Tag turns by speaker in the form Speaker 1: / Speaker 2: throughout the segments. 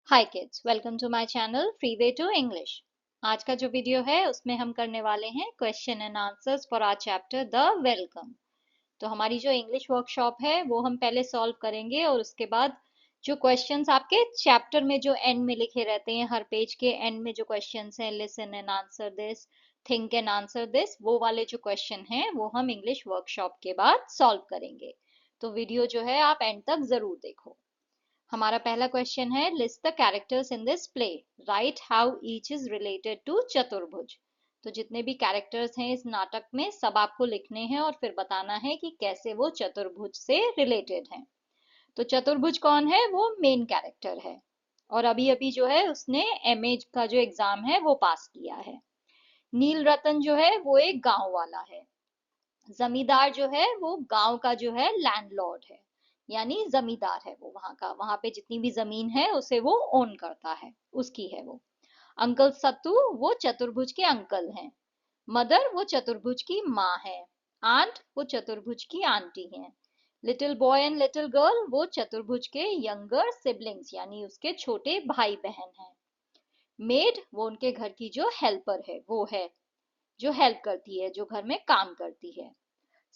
Speaker 1: Hi kids, welcome to my channel free way to English. आज का जो video है उसमें हम करने वाले हैं question and answers for our chapter the welcome. तो हमारी जो इंग्लिश वर्कशॉप है वो हम पहले सॉल्व करेंगे और उसके बाद जो क्वेश्चंस आपके चैप्टर में जो एंड में लिखे रहते हैं, हर पेज के एंड में जो क्वेश्चंस हैं, listen and answer this, think and answer this, वो वाले जो क्वेश्चन हैं वो हम इंग्लिश वर्कशॉप के बाद सॉल्व करेंगे। तो वीडियो जो है आप एंड तक जरूर देखो। हमारा पहला क्वेश्चन है, list the characters in this play, right how each is related to Chaturbhuj. तो जितने भी कैरेक्टर्स हैं इस नाटक में सब आपको लिखने हैं और फिर बताना है कि कैसे वो चतुर्भुज से रिलेटेड हैं। तो चतुर्भुज कौन है? वो मेन कैरेक्टर है और अभी अभी जो है उसने एमए का जो एग्जाम है वो पास किया है। नील रतन जो है वो एक गांव वाला है। जमींदार जो है वो गांव का जो है लैंडलॉर्ड है, यानी जमींदार है वो वहां का, वहां पे जितनी भी जमीन है उसे वो ओन करता है, उसकी है वो। अंकल सत्तू वो चतुर्भुज के अंकल हैं। मदर वो चतुर्भुज की माँ है। आंट वो चतुर्भुज की आंटी हैं। Little boy and little girl वो चतुर्भुज के यंगर सिबलिंग्स यानी उसके छोटे भाई बहन हैं। मेड वो उनके घर की जो हेल्पर है वो है, जो हेल्प करती है, जो घर में काम करती है।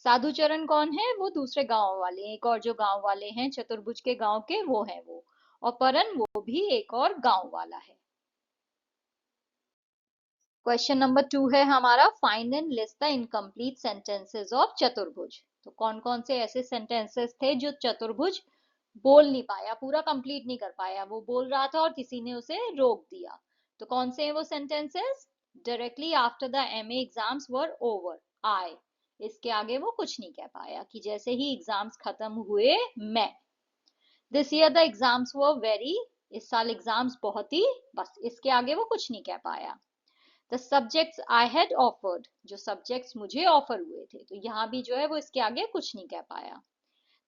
Speaker 1: साधुचरण कौन है? वो दूसरे गांव वाले, एक और जो गांव वाले हैं चतुर्भुज के गांव के, वो है वो। और परन वो भी एक और गांव वाला है। क्वेश्चन नंबर 2 है हमारा, find and list the incomplete sentences of Chaturbhuj. तो कौन कौन से ऐसे सेंटेंसेस थे जो चतुर्भुज बोल नहीं पाया, पूरा कंप्लीट नहीं कर पाया, वो बोल रहा था और किसी ने उसे रोक दिया। तो कौन से हैं वो sentences? Directly after the MA exams were over, I, इसके आगे वो कुछ नहीं कह पाया कि जैसे ही एग्जाम्स खत्म हुए मैं। This year the exams were very, इस साल एग्जाम्स बहुत ही, बस इसके आगे वो कुछ नहीं कह पाया। The subjects I had offered, जो सब्जेक्ट्स मुझे ऑफर हुए थे, तो यहाँ भी जो है वो इसके आगे कुछ नहीं कह पाया।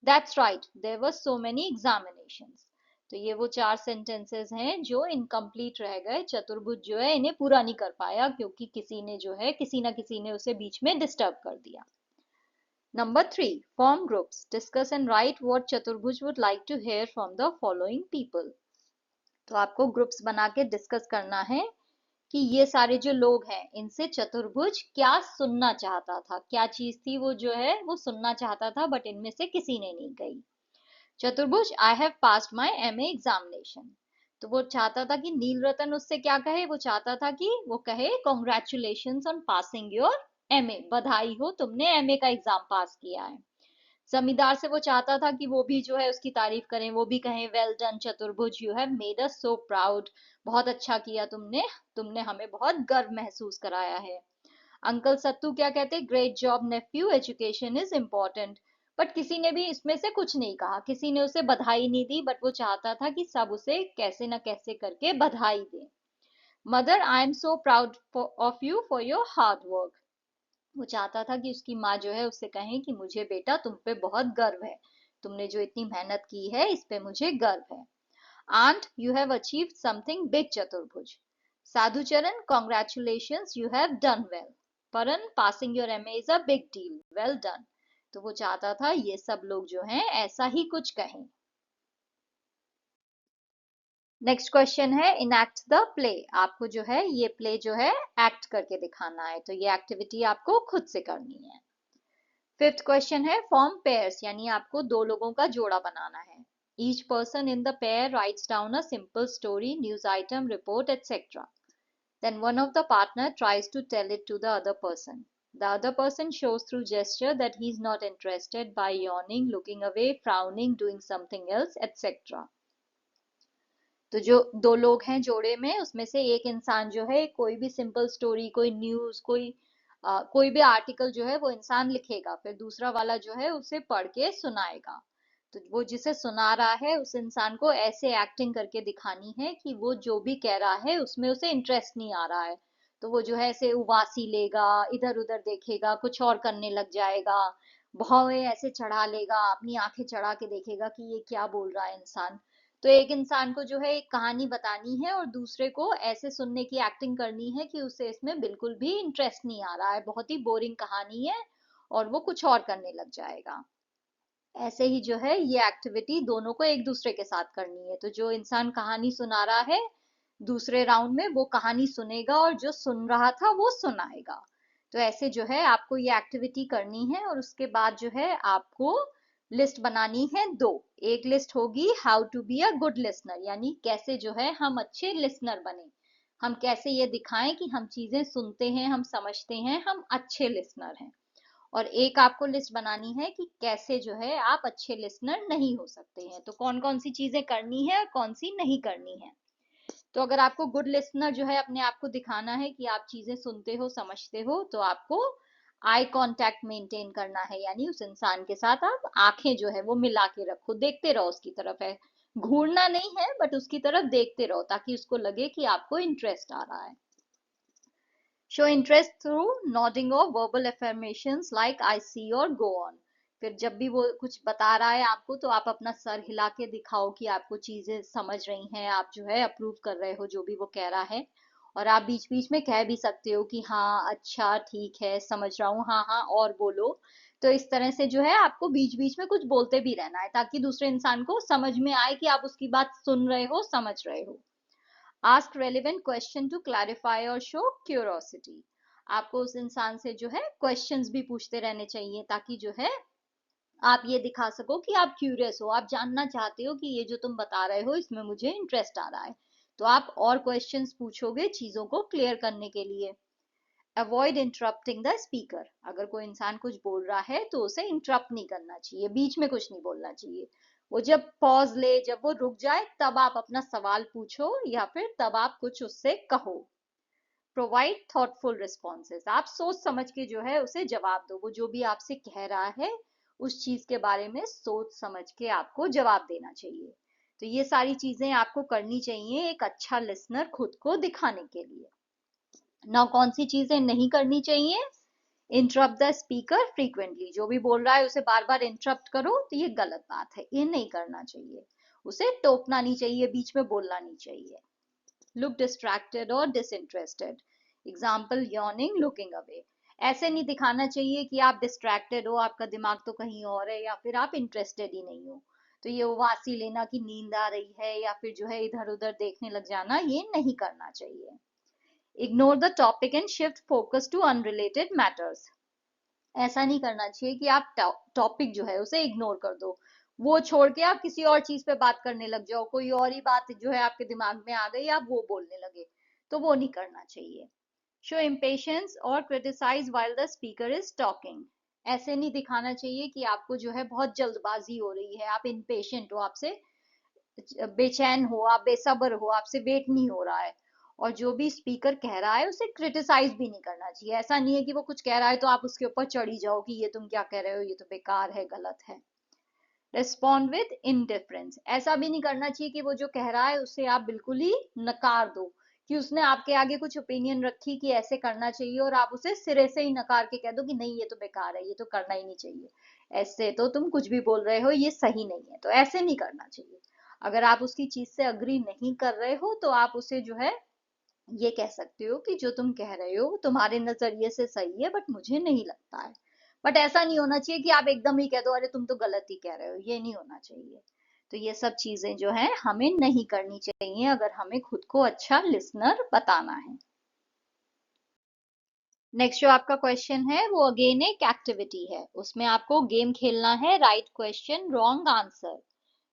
Speaker 1: That's right there were so many examinations. तो ये वो चार सेंटेंसेस हैं जो इनकम्प्लीट रह गए, चतुर्भुज जो है इन्हें पूरा नहीं कर पाया क्योंकि किसी ने जो है, किसी ना किसी ने उसे बीच में डिस्टर्ब कर दिया। Number 3, form groups, discuss and write what Chaturbhuj would like to hear from the following people. तो आपको ग्रुप्स बना के डिस्कस करना है कि ये सारे जो लोग हैं इनसे चतुर्भुज क्या सुनना चाहता था, क्या चीज थी वो जो है वो सुनना चाहता था, बट इनमें से किसी ने नहीं कही। चतुर्भुज I have passed my MA examination. तो वो चाहता था कि नील रतन उससे क्या कहे, वो चाहता था कि वो कहे congratulation on passing your MA, बधाई हो तुमने एमए का एग्जाम पास किया है। जमींदार से वो चाहता था कि वो भी जो है उसकी तारीफ करें, वो भी कहें वेल डन चतुर्भुज, you have made us so proud, बहुत अच्छा किया तुमने, तुमने हमें बहुत गर्व महसूस कराया है। अंकल सत्तू क्या कहते? Great job nephew, education is important. But किसी ने भी इसमें से कुछ नहीं कहा, किसी ने उसे बधाई नहीं दी, बट वो चाहता था कि सब उसे कैसे न कैसे करके बधाई दें। Mother I am so proud of you for your hard work. वो चाहता था कि उसकी माँ जो है उससे कहें कि मुझे बेटा तुम पे बहुत गर्व है, तुमने जो इतनी मेहनत की है इस पे मुझे गर्व है। Aunt you have achieved something big Chaturbhuj. Sadhucharan congratulations you have done well. परन passing your MA is a big deal, well done. तो वो चाहता था ये सब लोग जो हैं ऐसा ही कुछ कहें। नेक्स्ट क्वेश्चन है, इनएक्ट द प्ले। आपको जो है ये प्ले जो है एक्ट करके दिखाना है, तो ये एक्टिविटी आपको खुद से करनी है। फिफ्थ क्वेश्चन है, फॉर्म पेयर्स, यानी आपको दो लोगों का जोड़ा बनाना है। Each person in the pair rights down a simple story, news item, report etcetera. Then one of the partner tries to tell it to the other person. The other person shows through gesture that he is not interested by yawning, looking away, frowning, doing something else, etc. तो जो दो लोग हैं जोड़े में, उसमें से एक इंसान जो है कोई भी सिंपल स्टोरी, कोई न्यूज, कोई भी आर्टिकल जो है वो इंसान लिखेगा, फिर दूसरा वाला जो है उसे पढ़ के सुनाएगा। तो वो जिसे सुना रहा है उस इंसान को ऐसे एक्टिंग करके दिखानी है कि वो जो भी कह रहा है उसमें उसे इंटरेस्ट नहीं आ रहा है। तो वो जो है ऐसे उबासी लेगा, इधर उधर देखेगा, कुछ और करने लग जाएगा, भौं ऐसे चढ़ा लेगा, अपनी आंखें चढ़ा के देखेगा कि ये क्या बोल रहा है इंसान। तो एक इंसान को जो है एक कहानी बतानी है और दूसरे को ऐसे सुनने की एक्टिंग करनी है कि उसे इसमें बिल्कुल भी इंटरेस्ट नहीं आ रहा है, बहुत ही बोरिंग कहानी है और वो कुछ और करने लग जाएगा। ऐसे ही जो है ये एक्टिविटी दोनों को एक दूसरे के साथ करनी है। तो जो इंसान कहानी सुना रहा है दूसरे राउंड में वो कहानी सुनेगा और जो सुन रहा था वो सुनाएगा। तो ऐसे जो है आपको ये एक्टिविटी करनी है और उसके बाद जो है आपको लिस्ट बनानी है दो। एक लिस्ट होगी how to be a good listener, यानी कैसे जो है हम अच्छे लिसनर बने, हम कैसे ये दिखाएं कि हम चीजें सुनते हैं, हम समझते हैं, हम अच्छे लिसनर हैं। और एक आपको लिस्ट बनानी है कि कैसे जो है आप अच्छे लिसनर नहीं हो सकते हैं, तो कौन कौन सी चीजें करनी है और कौन सी नहीं करनी है। तो अगर आपको गुड लिसनर जो है अपने आप को दिखाना है कि आप चीजें सुनते हो समझते हो, तो आपको आई कांटेक्ट मेंटेन करना है, यानी उस इंसान के साथ आप आंखें जो है वो मिला के रखो, देखते रहो उसकी तरफ, है घूरना नहीं है बट उसकी तरफ देखते रहो ताकि उसको लगे कि आपको इंटरेस्ट आ रहा है। शो इंटरेस्ट थ्रू नॉडिंग और वर्बल अफर्मेशंस लाइक आई सी और गो ऑन। फिर जब भी वो कुछ बता रहा है आपको तो आप अपना सर हिला के दिखाओ कि आपको चीजें समझ रही हैं, आप जो है अप्रूव कर रहे हो जो भी वो कह रहा है। और आप बीच बीच में कह भी सकते हो कि हाँ अच्छा ठीक है समझ रहा हूँ, हाँ हाँ और बोलो। तो इस तरह से जो है आपको बीच बीच में कुछ बोलते भी रहना है ताकि दूसरे इंसान को समझ में आए कि आप उसकी बात सुन रहे हो समझ रहे हो। Ask relevant question to clarify और शो क्यूरोसिटी। आपको उस इंसान से जो है क्वेश्चंस भी पूछते रहने चाहिए ताकि जो है आप ये दिखा सको कि आप क्यूरियस हो, आप जानना चाहते हो कि ये जो तुम बता रहे हो इसमें मुझे इंटरेस्ट आ रहा है। तो आप और क्वेश्चंस पूछोगे चीजों को क्लियर करने के लिए। Avoid interrupting the speaker. अगर कोई इंसान कुछ बोल रहा है तो उसे इंटरप्ट नहीं करना चाहिए, बीच में कुछ नहीं बोलना चाहिए। वो जब पॉज ले, जब वो रुक जाए तब आप अपना सवाल पूछो या फिर तब आप कुछ उससे कहो। Provide thoughtful responses. आप सोच समझ के जो है उसे जवाब दो, वो जो भी आपसे कह रहा है उस चीज के बारे में सोच समझ के आपको जवाब देना चाहिए। तो ये सारी चीजें आपको करनी चाहिए एक अच्छा लिसनर खुद को दिखाने के लिए। ना कौन सी चीजें नहीं करनी चाहिए? Interrupt the speaker frequently. जो भी बोल रहा है उसे बार बार इंटरप्ट करो तो ये गलत बात है, ये नहीं करना चाहिए। उसे टोकना नहीं चाहिए, बीच में बोलना नहीं चाहिए। लुक डिस्ट्रैक्टेड और disinterested. Example yawning, looking away. ऐसे नहीं दिखाना चाहिए कि आप डिस्ट्रैक्टेड हो, आपका दिमाग तो कहीं और है, या फिर आप इंटरेस्टेड ही नहीं हो। तो ये उबासी लेना कि नींद आ रही है या फिर जो है इधर उधर देखने लग जाना, ये नहीं करना चाहिए। Ignore the topic and shift focus to unrelated matters. ऐसा नहीं करना चाहिए कि आप टॉपिक जो है उसे इग्नोर कर दो, वो छोड़ के आप किसी और चीज पे बात करने लग जाओ, कोई और ही बात जो है आपके दिमाग में आ गई आप वो बोलने लगे, तो वो नहीं करना चाहिए। शो इम्पेशंस और criticise while the speaker is talking. ऐसे नहीं दिखाना चाहिए कि आपको जो है बहुत जल्दबाजी हो रही है, आप इम्पेशेंट हो, आपसे बेचैन हो, आप बेसब्र हो, आपसे वेट नहीं हो रहा है। और जो भी स्पीकर कह रहा है उसे क्रिटिसाइज भी नहीं करना चाहिए। ऐसा नहीं है कि वो कुछ कह रहा है तो आप उसके ऊपर चढ़ी जाओ कि ये तुम क्या कह रहे हो, ये तो बेकार है, गलत है। Respond with indifference. ऐसा भी नहीं करना चाहिए कि वो जो कह रहा है उसे आप बिल्कुल ही नकार दो, कि उसने आपके आगे कुछ ओपिनियन रखी कि ऐसे करना चाहिए और आप उसे सिरे से ही नकार के कह दो कि नहीं ये तो बेकार है, ये तो करना ही नहीं चाहिए, ऐसे तो तुम कुछ भी बोल रहे हो, ये सही नहीं है। तो ऐसे नहीं करना चाहिए। अगर आप उसकी चीज से अग्री नहीं कर रहे हो तो आप उसे जो है ये कह सकते हो कि जो तुम कह रहे हो तुम्हारे नजरिए से सही है बट मुझे नहीं लगता है। बट ऐसा नहीं होना चाहिए कि आप एकदम ही कह दो अरे तुम तो गलत ही कह रहे हो, ये नहीं होना चाहिए। तो ये सब चीजें जो है हमें नहीं करनी चाहिए अगर हमें खुद को अच्छा लिसनर बताना है। नेक्स्ट जो आपका क्वेश्चन है वो अगेन एक एक्टिविटी है, उसमें आपको गेम खेलना है राइट क्वेश्चन रॉन्ग आंसर।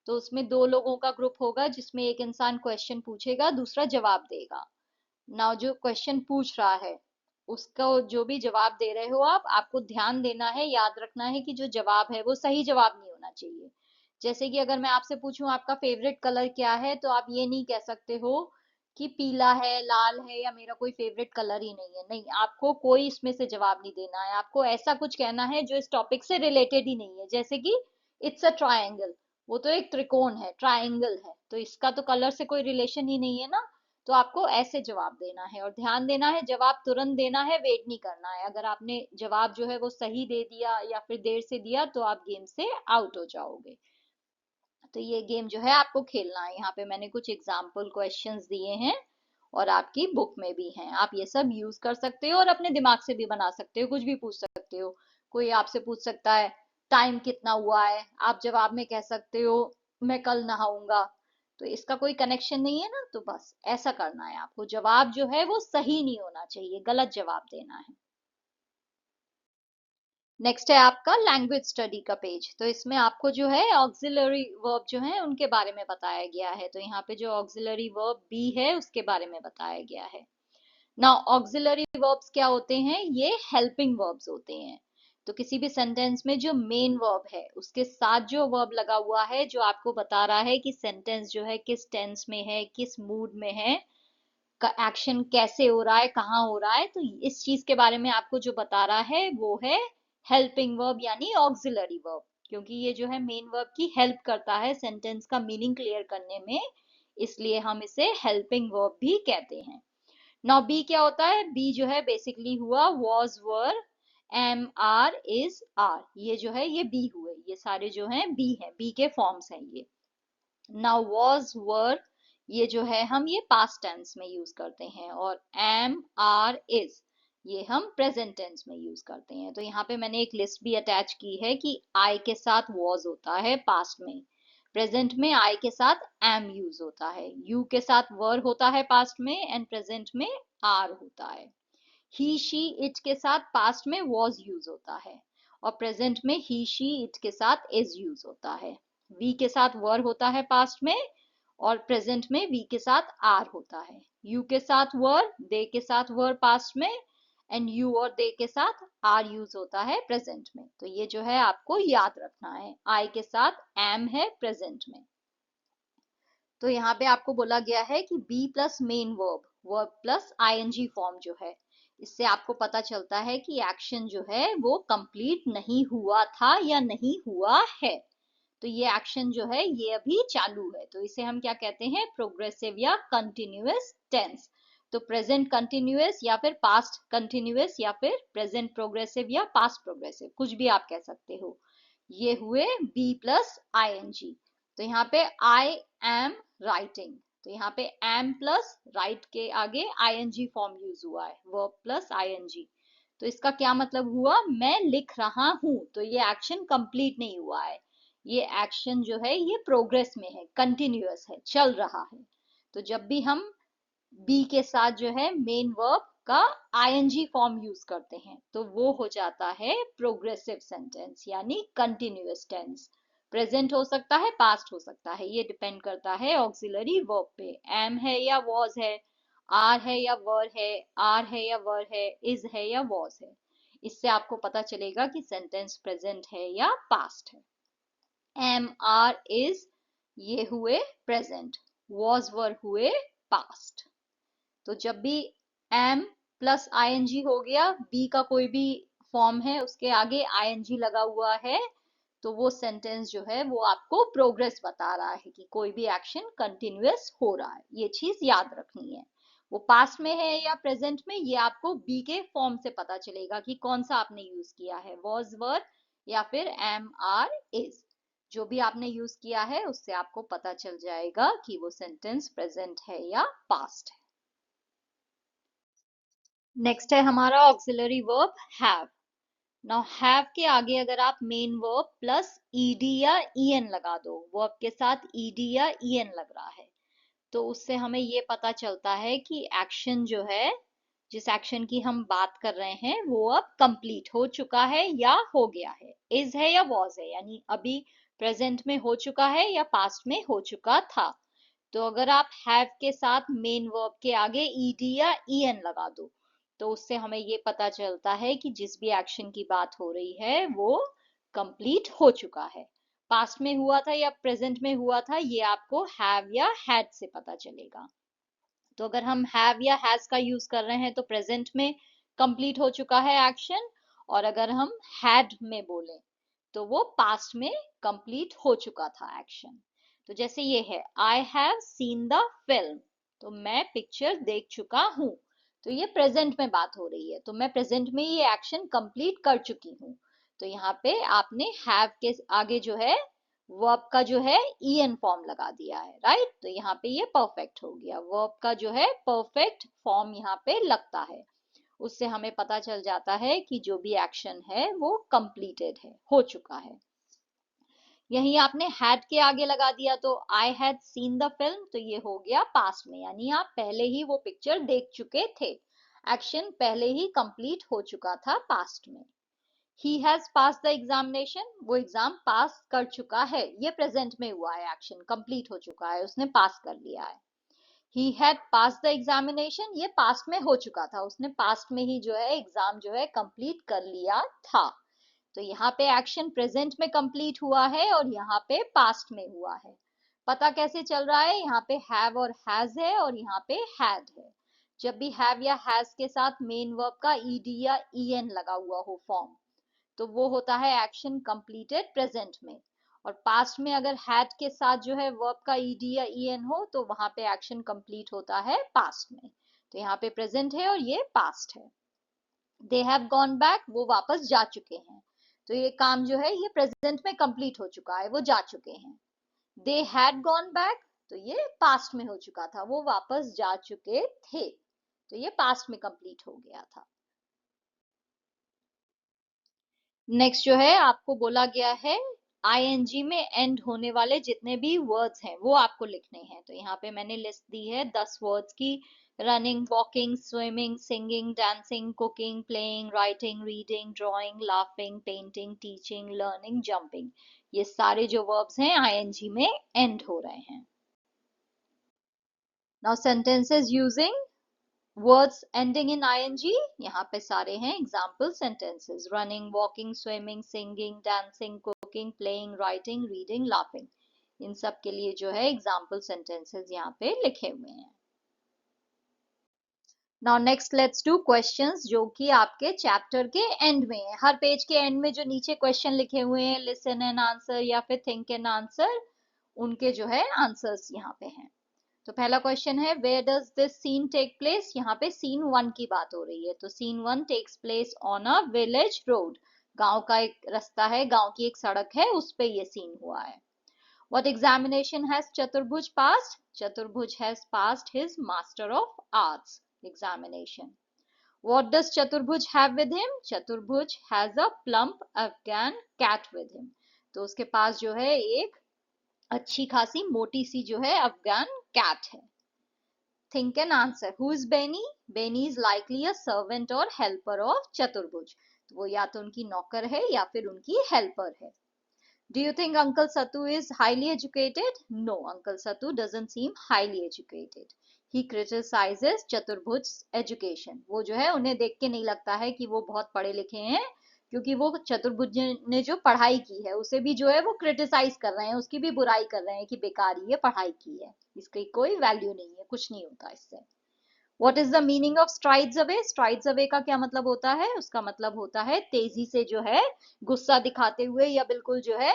Speaker 1: तो उसमें दो लोगों का ग्रुप होगा जिसमें एक इंसान क्वेश्चन पूछेगा दूसरा जवाब देगा। नाउ जो क्वेश्चन पूछ रहा है उसका जो भी जवाब दे रहे हो आप, आपको ध्यान देना है, याद रखना है कि जो जवाब है वो सही जवाब नहीं होना चाहिए। जैसे कि अगर मैं आपसे पूछूं आपका फेवरेट कलर क्या है, तो आप ये नहीं कह सकते हो कि पीला है, लाल है, या मेरा कोई फेवरेट कलर ही नहीं है। नहीं, आपको कोई इसमें से जवाब नहीं देना है, आपको ऐसा कुछ कहना है जो इस टॉपिक से रिलेटेड ही नहीं है। जैसे कि इट्स अ ट्रायंगल, वो तो एक त्रिकोण है, ट्रायंगल है, तो इसका तो कलर से कोई रिलेशन ही नहीं है ना। तो आपको ऐसे जवाब देना है और ध्यान देना है जवाब तुरंत देना है, वेट नहीं करना है। अगर आपने जवाब जो है वो सही दे दिया या फिर देर से दिया तो आप गेम से आउट हो जाओगे। तो ये गेम जो है आपको खेलना है। यहाँ पे मैंने कुछ एग्जाम्पल क्वेश्चंस दिए हैं और आपकी बुक में भी हैं, आप ये सब यूज कर सकते हो और अपने दिमाग से भी बना सकते हो, कुछ भी पूछ सकते हो। कोई आपसे पूछ सकता है टाइम कितना हुआ है, आप जवाब में कह सकते हो मैं कल नहाऊंगा। तो इसका कोई कनेक्शन नहीं है ना, तो बस ऐसा करना है आपको, जवाब जो है वो सही नहीं होना चाहिए, गलत जवाब देना है। नेक्स्ट है आपका लैंग्वेज स्टडी का पेज। तो इसमें आपको जो है ऑक्सिलरी वर्ब जो है उनके बारे में बताया गया है। तो यहाँ पे जो ऑक्सिलरी वर्ब बी है उसके बारे में बताया गया है। नाउ ऑक्सिलरी वर्ब्स क्या होते हैं, ये हेल्पिंग वर्ब्स होते हैं। तो किसी भी सेंटेंस में जो मेन वर्ब है उसके साथ जो वर्ब लगा हुआ है, जो आपको बता रहा है कि सेंटेंस जो है किस टेंस में है, किस मूड में है, का एक्शन कैसे हो रहा है, कहाँ हो रहा है, तो इस चीज के बारे में आपको जो बता रहा है वो है हेल्पिंग वर्ब यानी ऑक्सिलरी वर्ब। क्योंकि ये जो है मेन वर्ब की हेल्प करता है सेंटेंस का मीनिंग क्लियर करने में, इसलिए हम इसे हेल्पिंग वर्ब भी कहते हैं। नाउ बी क्या होता है, बी जो है बेसिकली हुआ was were am are is are, ये जो है ये बी हुए, ये सारे जो हैं बी हैं, बी के फॉर्म्स हैं ये। नाउ वॉज वर ये जो है हम ये पास्ट टेंस में यूज करते हैं, और एम आर इज ये हम प्रेजेंट टेंस में यूज करते हैं। तो यहाँ पे मैंने एक लिस्ट भी अटैच की है कि आई के साथ वॉज होता है पास्ट में, प्रेजेंट में आई के साथ एम यूज होता है, यू के साथ वर होता है पास्ट में, एंड प्रेजेंट में आर होता है। ही शी इट के साथ पास्ट में वॉज यूज होता है, और प्रेजेंट में ही शी इट के साथ इज यूज होता है। वी के साथ वर होता है पास्ट में, और प्रेजेंट में वी के साथ आर होता है। यू के साथ वर, दे के साथ वर पास्ट में, एंड यू और दे के साथ आर यूज होता है प्रेजेंट में। तो ये जो है आपको याद रखना है, आई के साथ एम है प्रेजेंट में। तो यहाँ पे आपको बोला गया है कि be plus main verb, verb plus ING form जो है, इससे आपको पता चलता है कि एक्शन जो है वो कंप्लीट नहीं हुआ था या नहीं हुआ है। तो ये एक्शन जो है ये अभी चालू है, तो इसे हम क्या कहते हैं, प्रोग्रेसिव या कंटिन्यूअस टेंस। तो प्रेजेंट कंटिन्यूअस या फिर पास्ट कंटिन्यूअस या फिर प्रेजेंट प्रोग्रेसिव या पास्ट प्रोग्रेसिव, कुछ भी आप कह सकते हो। ये हुए बी प्लस आईएनजी। तो यहाँ पे आई एम राइटिंग, तो यहाँ पे एम प्लस राइट के आगे आईएनजी फॉर्म यूज हुआ है, वर्ब प्लस आईएनजी। तो इसका क्या मतलब हुआ, मैं लिख रहा हूं, तो ये एक्शन कंप्लीट नहीं हुआ है, ये एक्शन जो है ये प्रोग्रेस में है, कंटिन्यूअस है, चल रहा है। तो जब भी हम बी के साथ जो है मेन वर्ब का आईएनजी फॉर्म यूज करते हैं तो वो हो जाता है प्रोग्रेसिव सेंटेंस यानी कंटिन्यूअस टेंस। प्रेजेंट हो सकता है, पास्ट हो सकता है, ये डिपेंड करता है ऑक्सिलरी वर्ब पे, एम है या वॉज है, आर है या वर है, आर है या वर है, इज है या वॉज है। इससे आपको पता चलेगा कि सेंटेंस प्रेजेंट है या पास्ट है। एम आर इज ये हुए प्रेजेंट, वॉज वर हुए पास्ट। तो जब भी एम प्लस आईएनजी हो गया, बी का कोई भी फॉर्म है उसके आगे आईएनजी लगा हुआ है, तो वो सेंटेंस जो है वो आपको प्रोग्रेस बता रहा है कि कोई भी एक्शन कंटिन्यूअस हो रहा है, ये चीज याद रखनी है। वो पास्ट में है या प्रेजेंट में, ये आपको बी के फॉर्म से पता चलेगा कि कौन सा आपने यूज किया है, वॉज वर या फिर एम आर इज। जो भी आपने यूज किया है उससे आपको पता चल जाएगा कि वो सेंटेंस प्रेजेंट है या पास्ट है। नेक्स्ट है हमारा auxiliary verb have. Now have के आगे अगर आप मेन वर्ब प्लस ईडी या ईएन लगा दो, वर्ब के साथ ईडी या ईएन लग रहा है, तो उससे हमें ये पता चलता है कि एक्शन जो है, जिस एक्शन की हम बात कर रहे हैं वो अब कंप्लीट हो चुका है या हो गया है, इज है या वॉज है, यानी अभी प्रेजेंट में हो चुका है या पास्ट में हो चुका था। तो अगर आप हैव के साथ मेन वर्ब के आगे ईडी या ईएन लगा दो, तो उससे हमें ये पता चलता है कि जिस भी एक्शन की बात हो रही है वो कंप्लीट हो चुका है, पास्ट में हुआ था या प्रेजेंट में हुआ था, ये आपको हैव या हैड से पता चलेगा। तो अगर हम हैव या हैज का यूज कर रहे हैं तो प्रेजेंट में कंप्लीट हो चुका है एक्शन, और अगर हम हैड में बोले तो वो पास्ट में कंप्लीट हो चुका था एक्शन। तो जैसे ये है, I have seen the film, तो मैं पिक्चर देख चुका हूं, तो ये प्रेजेंट में बात हो रही है, तो मैं प्रेजेंट में ये एक्शन कंप्लीट कर चुकी हूँ। तो यहाँ पे आपने हैव के आगे जो है वर्ब का जो है ईएन फॉर्म लगा दिया है, राइट। तो यहाँ पे ये परफेक्ट हो गया, वर्ब का जो है परफेक्ट फॉर्म यहाँ पे लगता है। उससे हमें पता चल जाता है कि जो भी एक्शन है वो कंप्लीटेड है, हो चुका है। यही आपने हैड के आगे लगा दिया तो I had seen the film, तो ये हो गया पास्ट में, यानी आप पहले ही वो पिक्चर देख चुके थे, एक्शन पहले ही कंप्लीट हो चुका था पास्ट में। He has pass the examination, वो एग्जाम पास कर चुका है, ये प्रेजेंट में हुआ है, एक्शन कंप्लीट हो चुका है, उसने पास कर लिया है। He had pass the examination, ये पास्ट में हो चुका था, उसने पास्ट में ही जो है एग्जाम जो है कंप्लीट कर लिया था। तो यहाँ पे एक्शन प्रेजेंट में कंप्लीट हुआ है और यहाँ पे पास्ट में हुआ है। पता कैसे चल रहा है, यहाँ पे हैव और हैज है और यहाँ पे हैड है। जब भी हैव या हैज के साथ मेन वर्ब का ईडी या ईएन लगा हुआ हो फॉर्म, तो वो होता है एक्शन कंप्लीटेड प्रेजेंट में। और पास्ट में अगर हैड के साथ जो है वर्ब का ईडी या ईएन हो तो वहां पे एक्शन कंप्लीट होता है पास्ट में। तो यहाँ पे प्रेजेंट है और ये पास्ट है। दे हैव गॉन बैक, वो वापस जा चुके हैं, तो ये काम जो है ये प्रेजेंट में कंप्लीट हो चुका है, वो जा चुके हैं। दे हैड गॉन बैक, तो ये पास्ट में हो चुका था, वो वापस जा चुके थे, तो ये पास्ट में कंप्लीट हो गया था। नेक्स्ट जो है आपको बोला गया है आईएनजी में एंड होने वाले जितने भी वर्ड्स हैं वो आपको लिखने हैं। तो यहाँ पे मैंने लिस्ट दी है 10 वर्ड्स की, running, walking, swimming, singing, dancing, cooking, playing, writing, reading, drawing, laughing, painting, teaching, learning, jumping. ये सारे जो वर्ब्स हैं आईएनजी में एंड हो रहे हैं। Now sentences using words ending in ING, यहाँ पे सारे हैं example sentences, running, walking, swimming, singing, dancing, cooking, playing, writing, reading, laughing. इन सब के लिए जो है एग्जाम्पल सेंटेंसेस यहाँ पे लिखे हुए हैं। Now next let's do questions जो कि आपके चैप्टर के एंड में है। हर पेज के एंड में जो नीचे क्वेश्चन लिखे हुए हैं, लिसन एंड आंसर या फिर थिंक एंड आंसर, उनके जो है आंसर्स यहाँ पे हैं। तो पहला क्वेश्चन है where does this scene take place, यहाँ पे सीन 1 की बात हो रही है, तो scene 1 takes place on a village road, गांव का एक रास्ता है, गांव की एक सड़क है, उस पे ये सीन हुआ है। What examination has Chaturbhuj passed, Chaturbhuj has passed his master of arts examination. What does Chaturbhuj have with him, Chaturbhuj has a plump Afghan cat with him, तो उसके पास जो है एक अच्छी खासी मोटी सी जो है अफगान कैट है। Think and answer, who is Beni, Beni is likely a servant और हेल्पर ऑफ चतुर्भुज, तो वो या तो उनकी नौकर है या फिर उनकी हेल्पर है। Do you think uncle Satu is highly educated, no, uncle Satu doesn't seem highly educated, he criticises Chaturbhuj education, वो जो है उन्हें देख के नहीं लगता है कि वो बहुत पढ़े लिखे हैं, क्योंकि वो चतुर्भुज ने जो पढ़ाई की है उसे भी जो है वो क्रिटिसाइज कर रहे हैं, उसकी भी बुराई कर रहे हैं कि बेकार ये पढ़ाई की है, इसकी कोई वैल्यू नहीं है, कुछ नहीं होता इससे। What is the meaning of strides away? Strides away का क्या मतलब होता है, उसका मतलब होता है तेजी से जो है गुस्सा दिखाते हुए या बिल्कुल जो है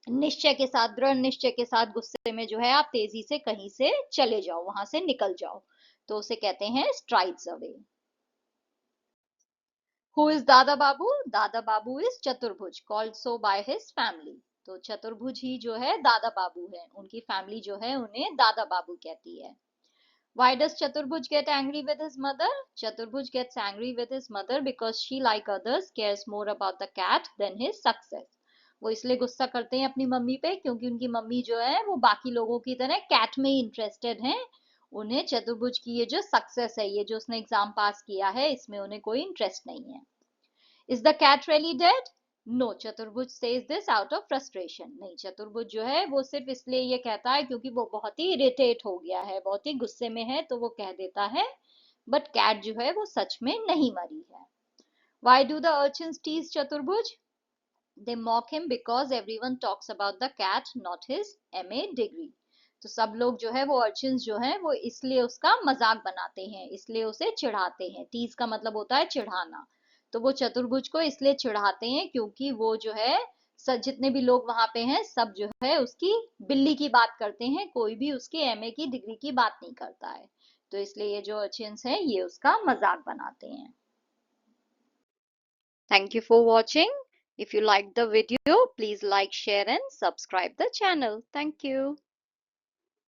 Speaker 1: निश्चय के साथ, दृढ़ निश्चय के साथ गुस्से में जो है आप तेजी से कहीं से चले जाओ, वहां से निकल जाओ, तो उसे कहते हैं स्ट्राइड्स अवे। हु इज दादा बाबू, दादा बाबू इज चतुर्भुज, called so by his family, तो चतुर्भुज ही जो है दादा बाबू है, उनकी फैमिली जो है उन्हें दादा बाबू कहती है। Why does Chaturbhuj get angry with his mother? Chaturbhuj gets angry with his mother because she, like others, cares more about the cat than his success. वो इसलिए गुस्सा करते हैं अपनी मम्मी पे क्योंकि उनकी मम्मी जो है वो बाकी लोगों की तरह कैट में ही इंटरेस्टेड हैं, उन्हें चतुर्भुज की ये जो सक्सेस है, ये जो उसने एग्जाम पास किया है, इसमें उन्हें कोई इंटरेस्ट नहीं है। Is the cat really dead, no, Chaturbhuj says this out of frustration, नहीं, चतुर्भुज जो है वो सिर्फ इसलिए ये कहता है क्योंकि वो बहुत ही इरिटेट हो गया है, बहुत ही गुस्से में है, तो वो कह देता है, बट कैट जो है वो सच में नहीं मरी है। Why do the urchins tease चतुर्भुज, they mock him because everyone talks about the cat, not his MA degree. तो सब लोग जो है वो अर्चिन्स जो है वो इसलिए उसका मजाक बनाते हैं, इसलिए उसे चिढ़ाते हैं, टीज का मतलब होता है चिढ़ाना, तो वो चतुर्भुज को इसलिए चिढ़ाते हैं क्योंकि वो जो है जितने भी लोग वहां पे हैं सब जो है उसकी बिल्ली की बात करते हैं, कोई भी उसके एमए की डिग्री की बात नहीं करता है, तो इसलिए ये जो अर्चिन्स हैं ये उसका मजाक बनाते हैं। Thank you for watching. If you liked the video, please like, share and subscribe the channel. Thank you.